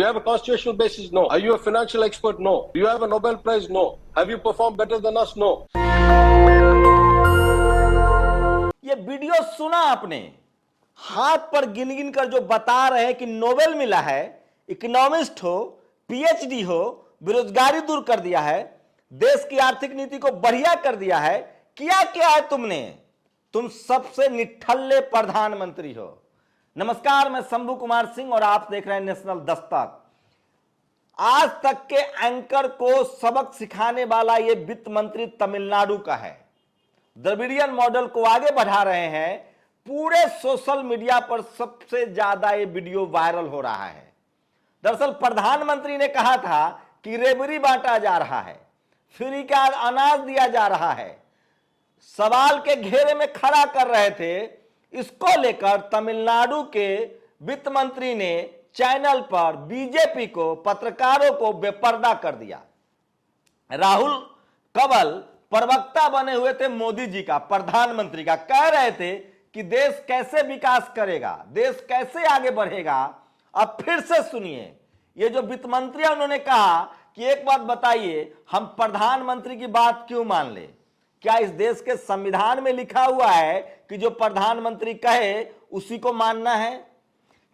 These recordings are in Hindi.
Do you have a constitutional basis? No. Are you a financial expert? No. Do you have a Nobel Prize? No. Have you performed better than us? No. ये वीडियो सुना आपने? हाथ पर गिन गिन कर जो बता रहे हैं कि नोबेल मिला है, इकोनॉमिस्ट हो, पीएचडी हो, बेरोजगारी दूर कर दिया है, देश की आर्थिक नीति को बढ़िया कर दिया है। किया क्या है तुमने? तुम सबसे निठल्ले प्रधानमंत्री हो। नमस्कार, मैं शंभू कुमार सिंह और आप देख रहे हैं नेशनल दस्तक। आज तक के एंकर को सबक सिखाने वाला ये वित्त मंत्री तमिलनाडु का है। द्रविडियन मॉडल को आगे बढ़ा रहे हैं। पूरे सोशल मीडिया पर सबसे ज्यादा ये वीडियो वायरल हो रहा है। दरअसल प्रधानमंत्री ने कहा था कि रेबड़ी बांटा जा रहा है, फ्री का अनाज दिया जा रहा है, सवाल के घेरे में खड़ा कर रहे थे। इसको लेकर तमिलनाडु के वित्त मंत्री ने चैनल पर बीजेपी को, पत्रकारों को बेपर्दा कर दिया। राहुल कबल प्रवक्ता बने हुए थे मोदी जी का, प्रधानमंत्री का, कह रहे थे कि देश कैसे विकास करेगा, देश कैसे आगे बढ़ेगा। अब फिर से सुनिए, ये जो वित्त मंत्री है उन्होंने कहा कि एक बात बताइए, हम प्रधानमंत्री की बात क्यों मान ले? क्या इस देश के संविधान में लिखा हुआ है कि जो प्रधानमंत्री कहे उसी को मानना है?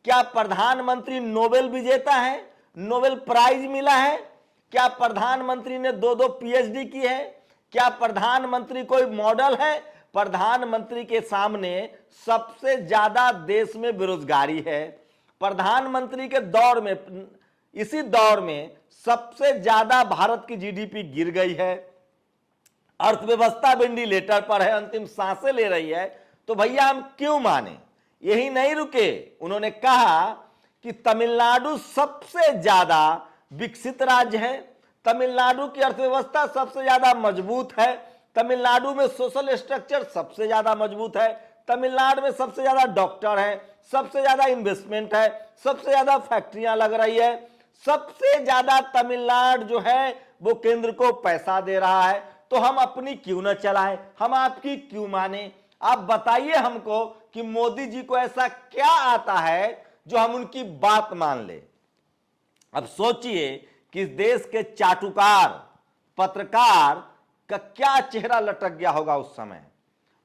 क्या प्रधानमंत्री नोबेल विजेता है, नोबेल प्राइज मिला है? क्या प्रधानमंत्री ने 2-2 पीएचडी की है? क्या प्रधानमंत्री कोई मॉडल है? प्रधानमंत्री के सामने सबसे ज्यादा देश में बेरोजगारी है। प्रधानमंत्री के दौर में, इसी दौर में सबसे ज्यादा भारत की जीडीपी गिर गई है। अर्थव्यवस्था वेंटिलेटर पर है, अंतिम सांसें ले रही है। तो भैया हम क्यों माने? यही नहीं रुके, उन्होंने कहा कि तमिलनाडु सबसे ज्यादा विकसित राज्य है, तमिलनाडु की अर्थव्यवस्था सबसे ज्यादा मजबूत है, तमिलनाडु में सोशल स्ट्रक्चर सबसे ज्यादा मजबूत है, तमिलनाडु में सबसे ज्यादा डॉक्टर है, सबसे ज्यादा इन्वेस्टमेंट है, सबसे ज्यादा फैक्ट्रियां लग रही है, सबसे ज्यादा तमिलनाडु जो है वो केंद्र को पैसा दे रहा है। तो हम अपनी क्यों न चलाएं, हम आपकी क्यों माने? आप बताइए हमको कि मोदी जी को ऐसा क्या आता है जो हम उनकी बात मान ले। अब सोचिए कि इस देश के चाटुकार पत्रकार का क्या चेहरा लटक गया होगा उस समय।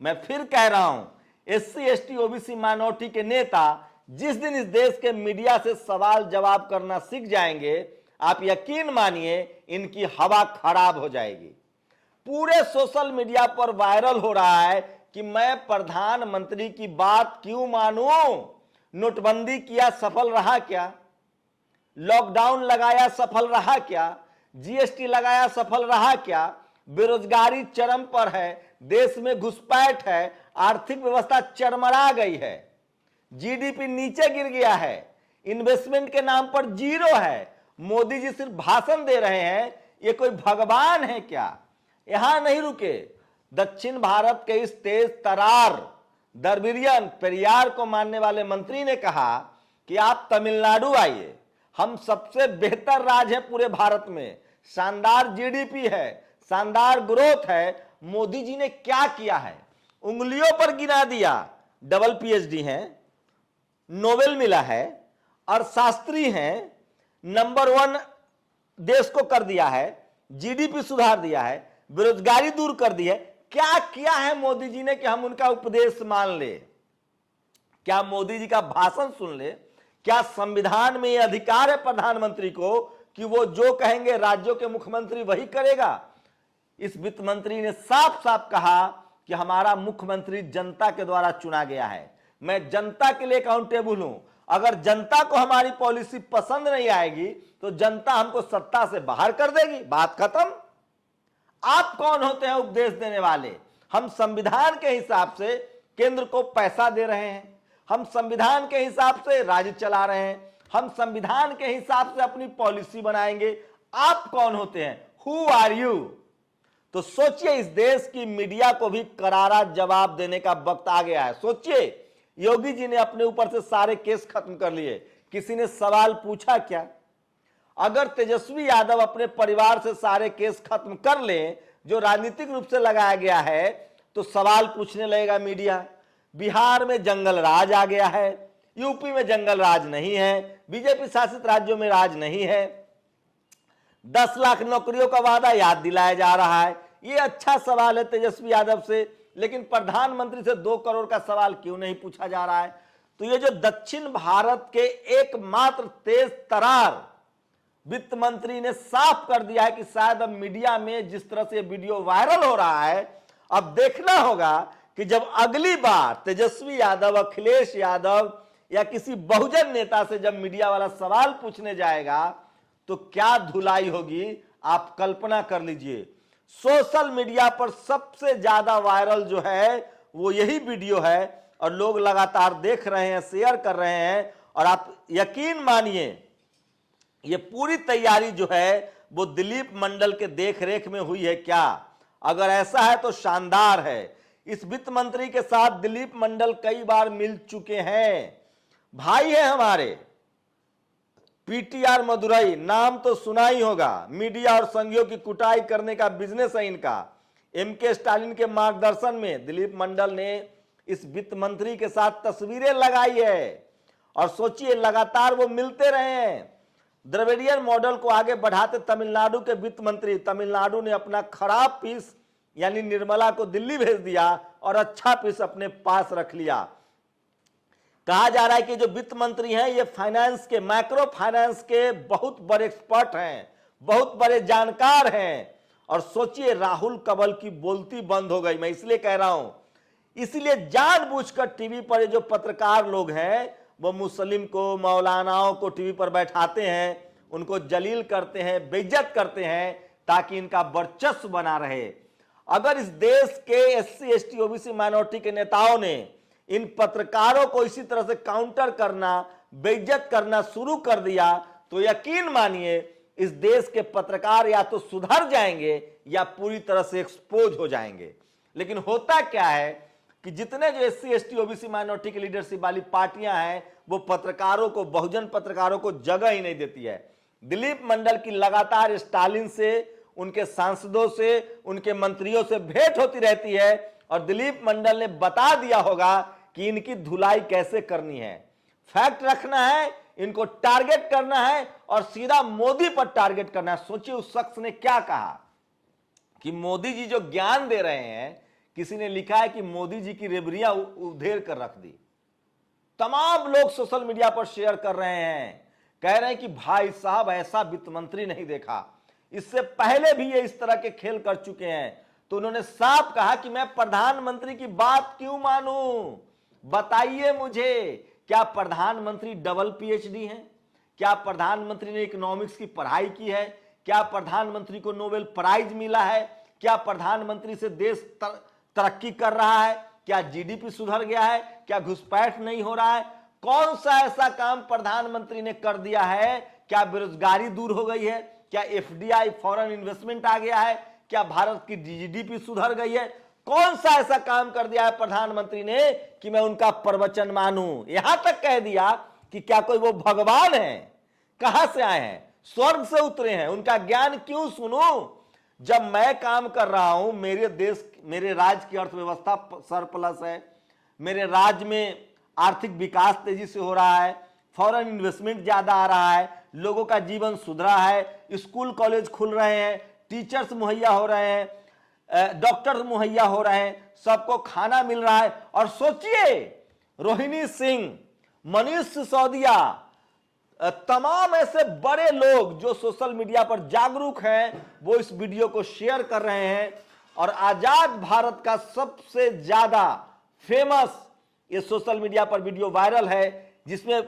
मैं फिर कह रहा हूं, एससी एसटी ओबीसी माइनॉरिटी के नेता जिस दिन इस देश के मीडिया से सवाल जवाब करना सीख जाएंगे, आप यकीन मानिए इनकी हवा खराब हो जाएगी। पूरे सोशल मीडिया पर वायरल हो रहा है कि मैं प्रधानमंत्री की बात क्यों मानूं? नोटबंदी किया, सफल रहा क्या? लॉकडाउन लगाया, सफल रहा क्या? जीएसटी लगाया, सफल रहा क्या? बेरोजगारी चरम पर है, देश में घुसपैठ है, आर्थिक व्यवस्था चरमरा गई है, जीडीपी नीचे गिर गया है, इन्वेस्टमेंट के नाम पर जीरो है। मोदी जी सिर्फ भाषण दे रहे हैं, ये कोई भगवान है क्या? यहां नहीं रुके, दक्षिण भारत के इस तेज तरार द्रविडियन पेरियार को मानने वाले मंत्री ने कहा कि आप तमिलनाडु आइए, हम सबसे बेहतर राज्य है पूरे भारत में, शानदार जीडीपी है, शानदार ग्रोथ है। मोदी जी ने क्या किया है? उंगलियों पर गिना दिया। डबल पीएचडी है, नोबेल मिला है, अर्थशास्त्री हैं, नंबर 1 देश को कर दिया है, जीडीपी सुधार दिया है, बेरोजगारी दूर कर दी है। क्या किया है मोदी जी ने कि हम उनका उपदेश मान ले? क्या मोदी जी का भाषण सुन ले? क्या संविधान में यह अधिकार है प्रधानमंत्री को कि वो जो कहेंगे राज्यों के मुख्यमंत्री वही करेगा? इस वित्त मंत्री ने साफ साफ कहा कि हमारा मुख्यमंत्री जनता के द्वारा चुना गया है, मैं जनता के लिए अकाउंटेबल हूं। अगर जनता को हमारी पॉलिसी पसंद नहीं आएगी तो जनता हमको सत्ता से बाहर कर देगी, बात खत्म। आप कौन होते हैं उपदेश देने वाले? हम संविधान के हिसाब से केंद्र को पैसा दे रहे हैं, हम संविधान के हिसाब से राज्य चला रहे हैं, हम संविधान के हिसाब से अपनी पॉलिसी बनाएंगे। आप कौन होते हैं? Who are you? तो सोचिए, इस देश की मीडिया को भी करारा जवाब देने का वक्त आ गया है। सोचिए, योगी जी ने अपने ऊपर से सारे केस खत्म कर लिए, किसी ने सवाल पूछा क्या? अगर तेजस्वी यादव अपने परिवार से सारे केस खत्म कर ले जो राजनीतिक रूप से लगाया गया है, तो सवाल पूछने लगेगा मीडिया। बिहार में जंगल राज आ गया है, यूपी में जंगल राज नहीं है, बीजेपी शासित राज्यों में राज नहीं है, 10 लाख नौकरियों का वादा याद दिलाया जा रहा है। ये अच्छा सवाल है तेजस्वी यादव से, लेकिन प्रधानमंत्री से 2 करोड़ का सवाल क्यों नहीं पूछा जा रहा है? तो ये जो दक्षिण भारत के एकमात्र तेज तरार वित्त मंत्री ने साफ कर दिया है कि शायद अब मीडिया में जिस तरह से वीडियो वायरल हो रहा है, अब देखना होगा कि जब अगली बार तेजस्वी यादव, अखिलेश यादव या किसी बहुजन नेता से जब मीडिया वाला सवाल पूछने जाएगा तो क्या धुलाई होगी, आप कल्पना कर लीजिए। सोशल मीडिया पर सबसे ज्यादा वायरल जो है वो यही वीडियो है और लोग लगातार देख रहे हैं, शेयर कर रहे हैं। और आप यकीन मानिए ये पूरी तैयारी जो है वो दिलीप मंडल के देखरेख में हुई है क्या? अगर ऐसा है तो शानदार है। इस वित्त मंत्री के साथ दिलीप मंडल कई बार मिल चुके हैं, भाई है हमारे। पीटीआर मदुरई नाम तो सुना ही होगा, मीडिया और संघियों की कुटाई करने का बिजनेस है इनका। एमके स्टालिन के मार्गदर्शन में दिलीप मंडल ने इस वित्त मंत्री के साथ तस्वीरें लगाई है और सोचिए लगातार वो मिलते रहे हैं। द्रविडियन मॉडल को आगे बढ़ाते तमिलनाडु के वित्त मंत्री, तमिलनाडु ने अपना खराब पीस यानी निर्मला को दिल्ली भेज दिया और अच्छा पीस अपने पास रख लिया। कहा जा रहा है कि जो वित्त मंत्री हैं ये फाइनेंस के, माइक्रो फाइनेंस के बहुत बड़े एक्सपर्ट हैं, बहुत बड़े जानकार हैं। और सोचिए राहुल कंवल की बोलती बंद हो गई। मैं इसलिए कह रहा हूं, इसलिए जानबूझकर टीवी पर जो पत्रकार लोग हैं वो मुस्लिम को, मौलानाओं को टीवी पर बैठाते हैं, उनको जलील करते हैं, बेइज्जत करते हैं ताकि इनका वर्चस्व बना रहे। अगर इस देश के एससी, एसटी, ओबीसी, माइनॉरिटी के नेताओं ने इन पत्रकारों को इसी तरह से काउंटर करना, बेइज्जत करना शुरू कर दिया तो यकीन मानिए इस देश के पत्रकार या तो सुधर जाएंगे या पूरी तरह से एक्सपोज हो जाएंगे। लेकिन होता क्या है कि जितने जो एससी, एसटी, ओबीसी, माइनॉरिटी की लीडरशिप वाली पार्टियां हैं वो पत्रकारों को, बहुजन पत्रकारों को जगह ही नहीं देती है। दिलीप मंडल की लगातार स्टालिन से, उनके सांसदों से, उनके मंत्रियों से भेंट होती रहती है और दिलीप मंडल ने बता दिया होगा कि इनकी धुलाई कैसे करनी है। फैक्ट रखना है, इनको टारगेट करना है और सीधा मोदी पर टारगेट करना है। सोचिए उस शख्स ने क्या कहा कि मोदी जी जो ज्ञान दे रहे हैं, किसी ने लिखा है कि मोदी जी की रेबरियां उधेड़ कर रख दी। तमाम लोग सोशल मीडिया पर शेयर कर रहे हैं, कह रहे हैं कि भाई साहब ऐसा वित्त मंत्री नहीं देखा, इससे पहले भी ये इस तरह के खेल कर चुके हैं। तो उन्होंने साफ कहा कि मैं प्रधानमंत्री की बात क्यों मानूं? बताइए मुझे, क्या प्रधानमंत्री डबल पीएचडी हैं? क्या प्रधानमंत्री ने इकोनॉमिक्स की पढ़ाई की है? क्या प्रधानमंत्री को नोबेल प्राइज मिला है? क्या प्रधानमंत्री से देश तरक्की कर रहा है? क्या जीडीपी सुधर गया है? क्या घुसपैठ नहीं हो रहा है? कौन सा ऐसा काम प्रधानमंत्री ने कर दिया है? क्या बेरोजगारी दूर हो गई है? क्या एफडीआई, फॉरेन इन्वेस्टमेंट आ गया है? क्या भारत की जीडीपी सुधर गई है? कौन सा ऐसा काम कर दिया है प्रधानमंत्री ने कि मैं उनका प्रवचन मानूं? यहां तक कह दिया कि क्या कोई वो भगवान है? कहां से आए हैं? स्वर्ग से उतरे हैं? उनका ज्ञान क्यों सुनूं? जब मैं काम कर रहा हूं, मेरे देश, मेरे राज्य की अर्थव्यवस्था सरप्लस है, मेरे राज्य में आर्थिक विकास तेजी से हो रहा है, फॉरेन इन्वेस्टमेंट ज्यादा आ रहा है, लोगों का जीवन सुधरा है, स्कूल कॉलेज खुल रहे हैं, टीचर्स मुहैया हो रहे हैं, डॉक्टर्स मुहैया हो रहे हैं, सबको खाना मिल रहा है। और सोचिए रोहिणी सिंह, मनीष सिसोदिया, तमाम ऐसे बड़े लोग जो सोशल मीडिया पर जागरूक हैं वो इस वीडियो को शेयर कर रहे हैं। और आजाद भारत का सबसे ज्यादा फेमस ये सोशल मीडिया पर वीडियो वायरल है जिसमें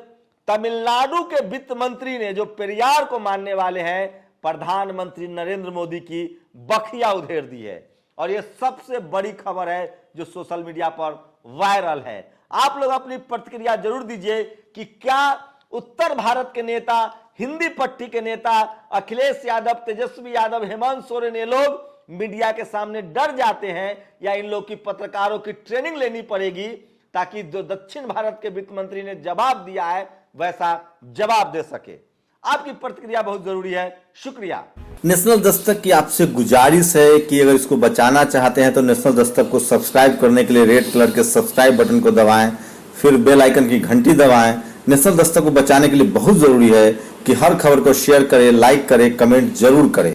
तमिलनाडु के वित्त मंत्री ने, जो पेरियार को मानने वाले हैं, प्रधानमंत्री नरेंद्र मोदी की बखिया उधेड़ दी है। और यह सबसे बड़ी खबर है जो सोशल मीडिया पर वायरल है। आप लोग अपनी प्रतिक्रिया जरूर दीजिए कि क्या उत्तर भारत के नेता, हिंदी पट्टी के नेता अखिलेश यादव, तेजस्वी यादव, हेमंत सोरेन, ये लोग मीडिया के सामने डर जाते हैं या इन लोग की पत्रकारों की ट्रेनिंग लेनी पड़ेगी ताकि जो दक्षिण भारत के वित्त मंत्री ने जवाब दिया है वैसा जवाब दे सके। आपकी प्रतिक्रिया बहुत जरूरी है। शुक्रिया। नेशनल दस्तक की आपसे गुजारिश है कि अगर इसको बचाना चाहते हैं तो नेशनल दस्तक को सब्सक्राइब करने के लिए रेड कलर के सब्सक्राइब बटन को दबाएं, फिर बेल आइकन की घंटी दबाएं। नेशनल दस्तक को बचाने के लिए बहुत जरूरी है कि हर खबर को शेयर करें, लाइक करें, कमेंट जरूर करें।